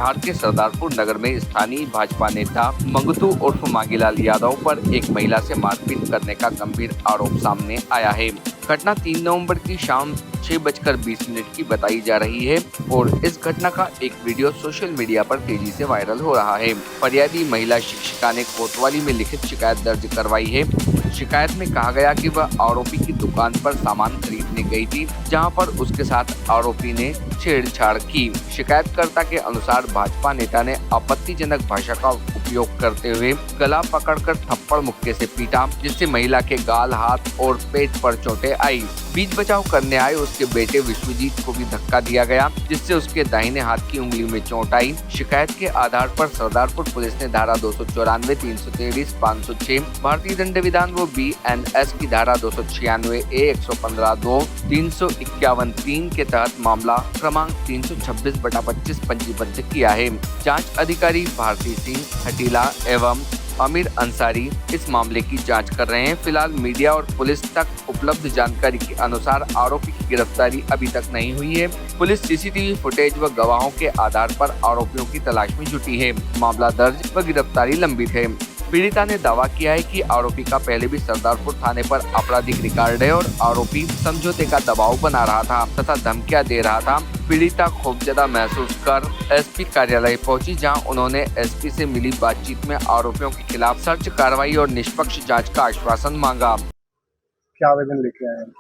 धार के सरदारपुर नगर में स्थानीय भाजपा नेता मंगतू उर्फ मांगीलाल यादव पर एक महिला से मारपीट करने का गंभीर आरोप सामने आया है। घटना 3 नवंबर की शाम 6:20 की बताई जा रही है और इस घटना का एक वीडियो सोशल मीडिया पर तेजी से वायरल हो रहा है। फरियादी महिला शिक्षिका ने कोतवाली में लिखित शिकायत दर्ज करवाई है। शिकायत में कहा गया कि वह आरोपी की दुकान पर सामान खरीदने गई थी, जहां पर उसके साथ आरोपी ने छेड़छाड़ की। शिकायतकर्ता के अनुसार भाजपा नेता ने आपत्तिजनक भाषा का उपयोग करते हुए गला पकड़कर थप्पड़ मुक्के से पीटा, जिससे महिला के गाल, हाथ और पेट पर चोटें आई। बीच बचाव करने आए उसके बेटे विश्वजीत को भी धक्का दिया गया, जिससे उसके दाहिने हाथ की उंगली में चोट आई। शिकायत के आधार पर सरदारपुर पुलिस ने धारा 294, 323, 506 भारतीय दंड विधान व BNS की धारा 296 A 115(2), 351(3) के तहत मामला क्रमांक 326/25 पंजीबद्ध किया है। जांच अधिकारी भारती सिंह हटीला एवं आमिर अंसारी इस मामले की जांच कर रहे हैं। फिलहाल मीडिया और पुलिस तक उपलब्ध जानकारी के अनुसार आरोपी की गिरफ्तारी अभी तक नहीं हुई है। पुलिस CCTV फुटेज व गवाहों के आधार पर आरोपियों की तलाश में जुटी है। मामला दर्ज व गिरफ्तारी लंबित है। पीड़िता ने दावा किया है कि आरोपी का पहले भी सरदारपुर थाने पर आपराधिक रिकॉर्ड है और आरोपी समझौते का दबाव बना रहा था तथा धमकियां दे रहा था। पीड़िता खौफजदा महसूस कर SP कार्यालय पहुंची, जहां उन्होंने SP से मिली बातचीत में आरोपियों के खिलाफ सख्त कार्रवाई और निष्पक्ष जांच का आश्वासन मांगा। क्या आवेदन लेके आए हैं?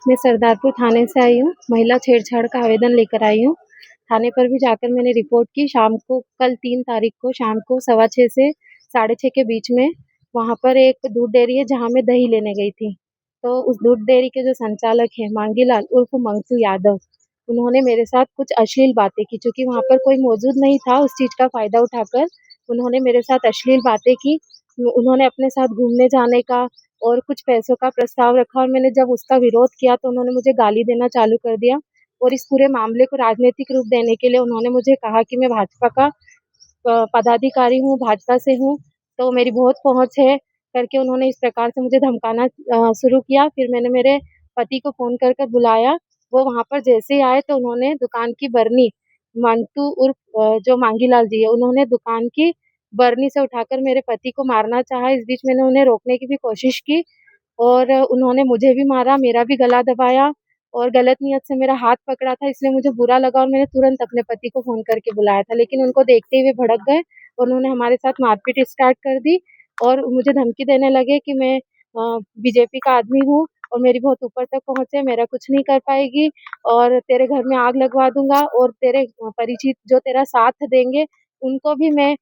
मैं सरदारपुर थाने से आई हूँ। महिला छेड़छाड़ का आवेदन लेकर आई हूँ। थाने पर भी जाकर मैंने रिपोर्ट की। शाम को कल 3 तारीख को शाम को 6:15 से 6:30 के बीच में वहाँ पर एक दूध डेयरी है जहाँ मैं दही लेने गई थी। तो उस दूध डेयरी के जो संचालक हैं मांगीलाल उर्फ मंगतू यादव, उन्होंने मेरे साथ कुछ अश्लील बातें की। चूँकि वहाँ पर कोई मौजूद नहीं था, उस चीज़ का फ़ायदा उठाकर उन्होंने मेरे साथ अश्लील बातें की। उन्होंने अपने साथ घूमने जाने का और कुछ पैसों का प्रस्ताव रखा और मैंने जब उसका विरोध किया तो उन्होंने मुझे गाली देना चालू कर दिया और इस पूरे मामले को राजनीतिक रूप देने के लिए उन्होंने मुझे कहा कि मैं भाजपा का पदाधिकारी हूँ, भाजपा से हूँ, तो मेरी बहुत पहुँच है करके उन्होंने इस प्रकार से मुझे धमकाना शुरू किया। फिर मैंने मेरे पति को फ़ोन कर कर बुलाया। वो वहाँ पर जैसे ही आए तो उन्होंने दुकान की बरनी, मंटू उर्फ जो मांगीलाल जी है, उन्होंने दुकान की बरनी से उठाकर मेरे पति को मारना चाहा। इस बीच मैंने उन्हें रोकने की भी कोशिश की और उन्होंने मुझे भी मारा, मेरा भी गला दबाया और गलत नियत से मेरा हाथ पकड़ा था, इसलिए मुझे बुरा लगा और मैंने तुरंत अपने पति को फ़ोन करके बुलाया था। लेकिन उनको देखते ही वे भड़क गए और उन्होंने हमारे साथ मारपीट स्टार्ट कर दी और मुझे धमकी देने लगे कि मैं बीजेपी का आदमी हूँ और मेरी बहुत ऊपर तक पहुँच है, मेरा कुछ नहीं कर पाएगी और तेरे घर में आग लगवा दूँगा और तेरे परिचित जो तेरा साथ देंगे, उनको भी मैं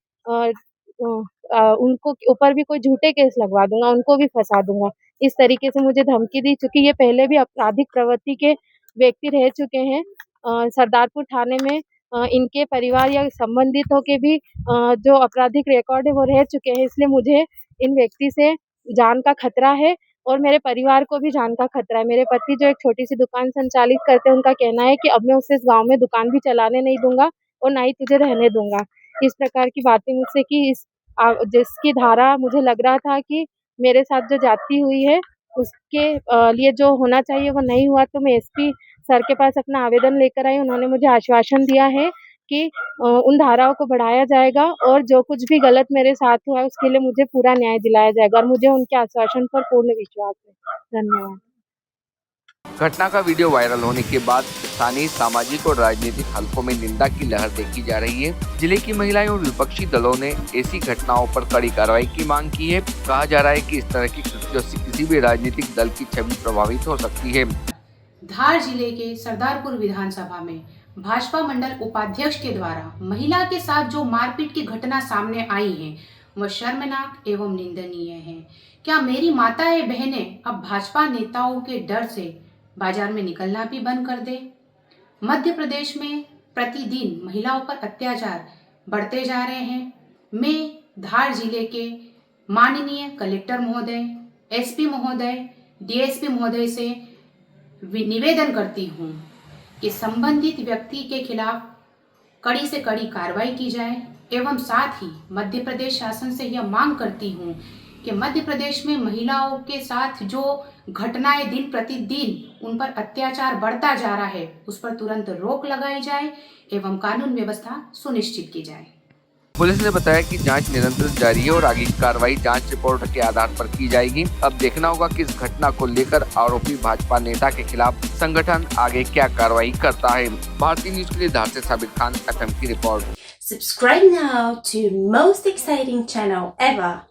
उनको ऊपर भी कोई झूठे केस लगवा दूँगा, उनको भी फँसा दूँगा। इस तरीके से मुझे धमकी दी। चूँकि ये पहले भी आपराधिक प्रवृत्ति के व्यक्ति रह चुके हैं। सरदारपुर थाने में इनके परिवार या संबंधितों के भी जो आपराधिक रिकॉर्ड है वो रह चुके हैं, इसलिए मुझे इन व्यक्ति से जान का खतरा है और मेरे परिवार को भी जान का खतरा है। मेरे पति जो एक छोटी-सी दुकान संचालित करते हैं, उनका कहना है कि अब मैं उसे इस गाँव में दुकान भी चलाने नहीं दूँगा और ना ही तुझे रहने दूँगा। इस प्रकार की बातें मुझसे की। जिसकी धारा मुझे लग रहा था कि मेरे साथ जो जाती हुई है उसके लिए जो होना चाहिए वो नहीं हुआ, तो मैं SP सर के पास अपना आवेदन लेकर आई। उन्होंने मुझे आश्वासन दिया है कि उन धाराओं को बढ़ाया जाएगा और जो कुछ भी गलत मेरे साथ हुआ है उसके लिए मुझे पूरा न्याय दिलाया जाएगा और मुझे उनके आश्वासन पर पूर्ण विश्वास है। धन्यवाद। घटना का वीडियो वायरल होने के बाद स्थानीय सामाजिक और राजनीतिक हलकों में निंदा की लहर देखी जा रही है। जिले की महिलाएं और विपक्षी दलों ने ऐसी घटनाओं पर कड़ी कार्रवाई की मांग की है। कहा जा रहा है कि इस तरह की कृत्यों से किसी भी राजनीतिक दल की छवि प्रभावित हो सकती है। धार जिले के सरदारपुर विधानसभा में भाजपा मंडल उपाध्यक्ष के द्वारा महिला के साथ जो मारपीट की घटना सामने आई है वह शर्मनाक एवं निंदनीय है। क्या मेरी माताएं बहनें अब भाजपा नेताओं के डर से बाजार में निकलना भी बंद कर दे? मध्य प्रदेश में प्रतिदिन महिलाओं पर अत्याचार बढ़ते जा रहे हैं। मैं धार जिले के माननीय कलेक्टर महोदय, SP महोदय, DSP महोदय से निवेदन करती हूँ कि संबंधित व्यक्ति के खिलाफ कड़ी से कड़ी कार्रवाई की जाए एवं साथ ही मध्य प्रदेश शासन से यह मांग करती हूँ कि मध्य प्रदेश में महिलाओं के साथ जो घटनाएं दिन प्रतिदिन उन पर अत्याचार बढ़ता जा रहा है, उस पर तुरंत रोक लगाई जाए एवं कानून व्यवस्था सुनिश्चित की जाए। पुलिस ने बताया कि जांच निरंतर जारी है और आगे की कार्रवाई जांच रिपोर्ट के आधार पर की जाएगी। अब देखना होगा कि इस घटना को लेकर आरोपी भाजपा नेता के खिलाफ संगठन आगे क्या कार्रवाई करता है। भारतीय न्यूज के लिए धार से साबिर खान, FM की report. Subscribe now to most exciting channel ever.